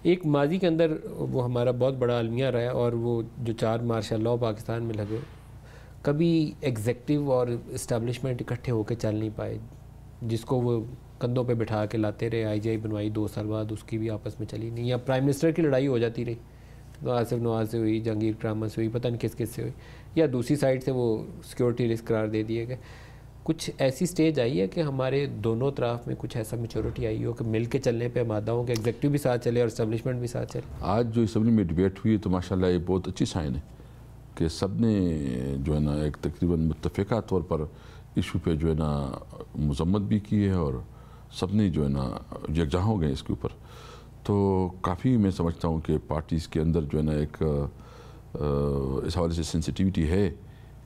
एक माजी के अंदर वो हमारा बहुत बड़ा अलमिया रहा है, और वो जो 4 मार्शल लॉ पाकिस्तान में लगे, कभी एग्जेक्टिव और इस्टेब्लिशमेंट इकट्ठे होकर चल नहीं पाए, जिसको वो कंधों पे बिठा के लाते रहे। आईजीआई बनवाई 2 साल बाद, उसकी भी आपस में चली नहीं, या प्राइम मिनिस्टर की लड़ाई हो जाती रही, तो आसिफ नवाज से हुई, जहांगीर करामत से हुई, पता नहीं किस किस से हुई, या दूसरी साइड से वो सिक्योरिटी रिस्क करार दे दिए गए। कुछ ऐसी स्टेज आई है कि हमारे दोनों तरफ में कुछ ऐसा मैच्योरिटी आई हो कि मिल के चलने पे आमादा हो कि एग्जेक्टिव भी साथ चले और इस्टेब्लिशमेंट भी साथ चले। आज जो असम्बली में डिबेट हुई तो माशाल्लाह ये बहुत अच्छी साइन है कि सब ने जो है ना एक तकरीबन मुत्तफ़िका तौर पर इशू पे जो है ना मज़म्मत भी की है, और सब ने जो है ना यकजा हो गए इसके ऊपर। तो काफ़ी मैं समझता हूँ कि पार्टीज़ के अंदर जो है ना एक इस हवाले से सेंसिटिविटी है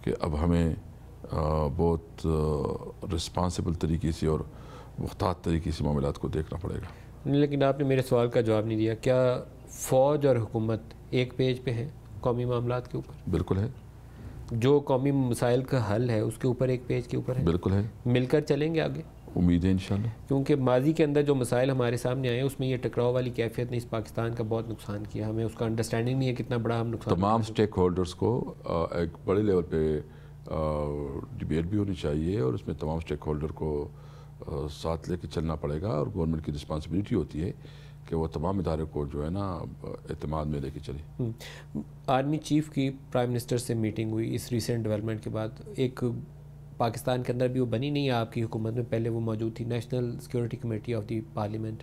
कि अब हमें बहुत रिस्पॉन्सिबल तरीके से और मुख्तार तरीके से मामलात को देखना पड़ेगा। लेकिन आपने मेरे सवाल का जवाब नहीं दिया, क्या फ़ौज और हुकूमत एक पेज पे है कौमी मामलात के ऊपर? बिल्कुल है। जो कौमी मसाइल का हल है उसके ऊपर एक पेज के ऊपर है? बिल्कुल है। मिलकर चलेंगे आगे? उम्मीद है इंशाल्लाह। क्योंकि माजी के अंदर जो मसाइल हमारे सामने आए उसमें ये टकराव वाली कैफियत ने इस पाकिस्तान का बहुत नुकसान किया। हमें उसका अंडरस्टैंडिंग नहीं है कितना बड़ा हम नुकसान। तमाम स्टेक होल्डर्स को एक बड़े लेवल पे डिबेट भी होनी चाहिए, और उसमें तमाम स्टेक होल्डर को साथ लेके चलना पड़ेगा, और गवर्नमेंट की रिस्पॉन्सिबिलिटी होती है कि वो तमाम इदारे को जो है ना एतमाद में लेके चले। आर्मी चीफ की प्राइम मिनिस्टर से मीटिंग हुई इस रिसेंट डेवलपमेंट के बाद। एक पाकिस्तान के अंदर भी वो बनी नहीं है आपकी हुकूमत में, पहले वो मौजूद थी, national security committee of the parliament.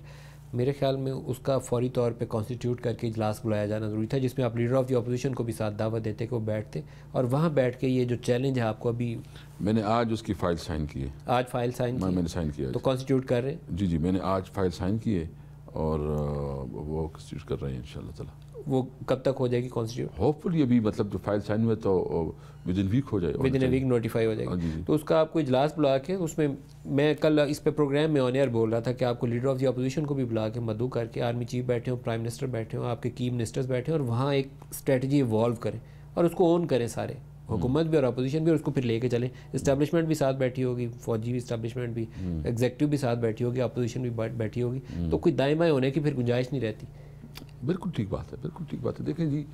मेरे ख्याल में उसका फौरी तौर पे कॉन्स्टिट्यूट करके इजलास बुलाया जाना ज़रूरी था, जिसमें आप लीडर ऑफ द अपोजिशन को भी साथ दावत देते कि वो बैठते, और वहाँ बैठ के ये जो चैलेंज है आपको अभी। मैंने आज उसकी फ़ाइल साइन की है। आज फाइल साइन की? मैंने साइन किया तो कॉन्स्टिट्यूट कर रहे हैं? जी जी, मैंने आज फाइल साइन की है, और वो कॉन्स्टिट्यूट कर रहे हैं इंशाल्लाह ताला। वो कब तक हो जाएगी कॉन्स्टिट्यूट? होपफुली अभी मतलब जो फाइल साइन हुआ तो विद इन वीक हो जाएगा, within a week notify हो जाएगा। जी जी। तो उसका आपको इजलास बुला के, उसमें मैं कल इस पे प्रोग्राम में ऑन एयर बोल रहा था कि आपको लीडर ऑफ द अपोजिशन को भी बुला के मदऊ करके, आर्मी चीफ बैठे हो, प्राइम मिनिस्टर बैठे हो, आपके की मिनिस्टर्स बैठे हो, और वहाँ एक स्ट्रेटजी इवॉल्व करें और उसको ओन करें सारे, हुकूमत भी और अपोजिशन भी, और उसको फिर लेके चलें। इस्टेब्लिशमेंट भी साथ बैठी होगी, फौजी भी इस्टेब्लिशमेंट भी, एग्जेक्टिव भी साथ बैठी होगी, अपोजिशन भी बैठी होगी, तो कोई दाएं बाएं होने की फिर गुंजाइश नहीं रहती। बिल्कुल ठीक बात है, बिल्कुल ठीक बात है। देखें जी,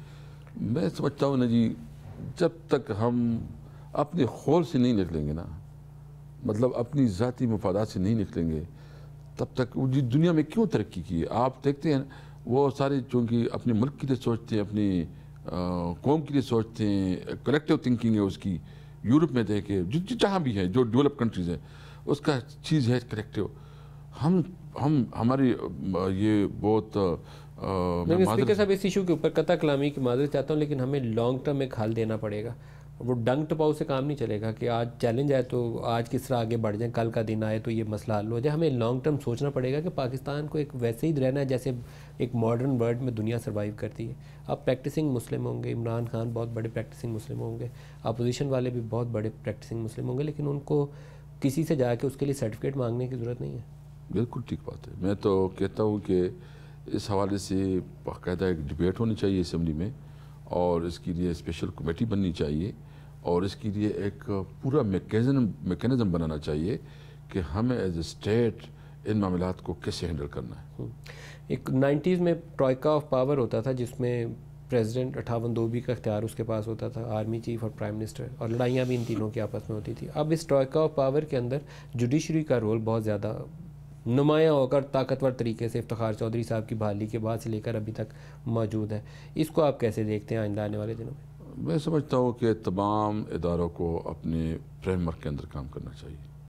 मैं समझता हूँ ना जी, जब तक हम अपने खौल से नहीं निकलेंगे ना, मतलब अपनी ज़ाती मफादात से नहीं निकलेंगे, तब तक वो जी दुनिया में क्यों तरक्की की है। आप देखते हैं वो सारे चूँकि अपने मुल्क के लिए सोचते हैं, अपनी कौम के लिए सोचते हैं, कलेक्टिव थिंकिंग है उसकी। यूरोप में देखे, जहाँ भी है जो डेवलप कंट्रीज़ हैं, उसका चीज़ है कलेक्टिव। हम हमारी ये बहुत स्पीकर साहब, इस इशू के ऊपर कता कलामी की माजरत चाहता हूँ, लेकिन हमें लॉन्ग टर्म में हल देना पड़ेगा। वो डंग टपाओ से काम नहीं चलेगा कि आज चैलेंज आए तो आज किस तरह आगे बढ़ जाए, कल का दिन आए तो ये मसला हल हो जाए। हमें लॉन्ग टर्म सोचना पड़ेगा कि पाकिस्तान को एक वैसे ही रहना है जैसे एक मॉडर्न वर्ल्ड में दुनिया सर्वाइव करती है। अब प्रैक्टिसिंग मुस्लिम होंगे, इमरान खान बहुत बड़े प्रैक्टिसिंग मुस्लिम होंगे, अपोजिशन वाले भी बहुत बड़े प्रैक्टिसिंग मुस्लिम होंगे, लेकिन उनको किसी से जाके उसके लिए सर्टिफिकेट मांगने की ज़रूरत नहीं है। बिल्कुल ठीक बात है। मैं तो कहता हूँ कि इस हवाले से बाकायदा एक डिबेट होनी चाहिए असम्बली में, और इसके लिए स्पेशल कमेटी बननी चाहिए, और इसके लिए एक पूरा मैकेनिज़्म बनाना चाहिए कि हमें एज ए स्टेट इन मामलात को कैसे हैंडल करना है। एक 90s में ट्रॉइका ऑफ पावर होता था, जिसमें प्रेसिडेंट 58 का इख्तियार उसके पास होता था, आर्मी चीफ और प्राइम मिनिस्टर, और लड़ाइयाँ भी इन तीनों की आपस में होती थी। अब इस ट्रॉइका ऑफ पावर के अंदर जुडिशरी का रोल बहुत ज़्यादा नुमायाँ होकर ताकतवर तरीके से इफ्तिखार चौधरी साहब की बहाली के बाद से लेकर अभी तक मौजूद है। इसको आप कैसे देखते हैं आइंदा आने वाले दिनों में? मैं समझता हूँ कि तमाम इदारों को अपने फ्रेमवर्क के अंदर काम करना चाहिए।